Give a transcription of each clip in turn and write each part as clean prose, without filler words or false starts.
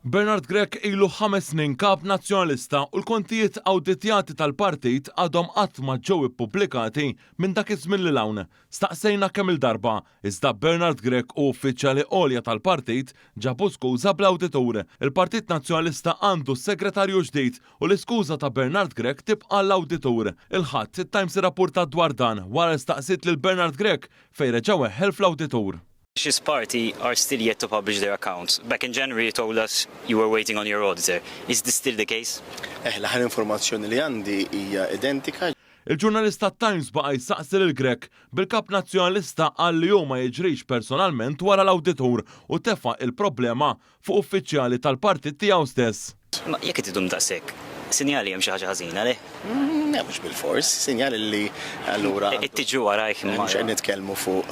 Bernard Grech ilu 5 snin kap nazzjonalista u l-kontijiet awditjati tal-partit għadhom qatt ma ġew ippubblikati minn dak iż-żmien lil hawn. Staqsejna kemm il-darba iżda Bernard Grech u uffiċjali għolja tal-partit ġabu skuża bl-awditur. Il-Partit Nazzjonalista għandu segretarju ġdid u l-iskuża ta' Bernard Grech tibqa' l-awditur. Il-ħadd it-Times irrapportat dwar dan wara staqsit lil Bernard Grech fejn reġgħu eħħel fl-awditur. His party are still yet to publish their accounts. Back in January you told us you were waiting on your auditor. Is this still the case? L-aħħar informazzjoni li għandi hija identika. Il-ġurnalista Times baqa' jsaqsi lil Grech bil-kap nazzjonalista qal li hu ma jiġrix personalment wara l-awditur u tefa' il-problema fuq uffiċjali tal-partit tiegħu stess. Ma jekk qed idum daqshekk, sinjali hemm xi ħaġa ħażina leh? Mhux bil-fors, sinjali li allura Tiġu warajk imma mhux qed nitkellmu fuq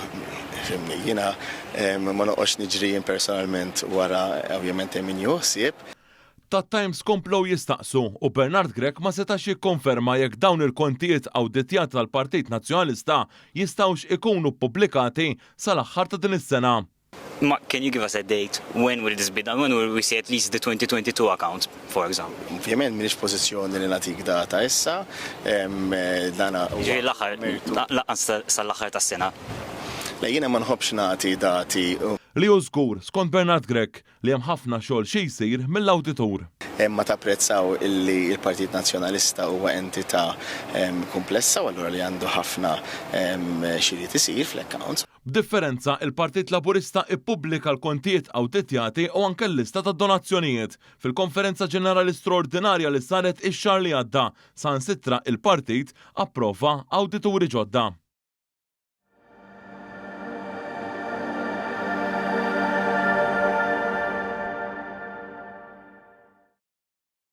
jiena ma noqgħodx niġri personalment wara ovvjament hemm min joħsieb. Tat-Times komplow jistaqsu u Bernard Grech ma setax jikkonferma jekk dawn il-kontijiet awditjati tal-Partit Nazzjonalista jistgħux ikunu ppubblikati sal-aħħar ta' din is-sena. Ma can you give us a date? When will this be done? When will we see at least the 2022 account, for example? Ovvjament m'iniex pożizzjoni li nagħtik data issa, dana Ġifieri l-aħħar laqqas sal-aħħar tas-sena. Jiena ma nħobbx nagħti dati. Li hu żgur, skont Bernard Grech, li hemm ħafna xogħol xi jsir mill-awditur. Ma tapprezzaw illi il-Partit Nazzjonalista huwa entità komplessa u allura li għandu ħafna xiriet isir fl-accounts. B'differenza, il-Partit Laburista ippubblika l-kontijiet awditjati u anke l-lista ta' donazzjonijiet. Fil-konferenza ġenerali straordinarja li saret ix-xahar li għadda, sansittra il-partit approva awdituri ġodda.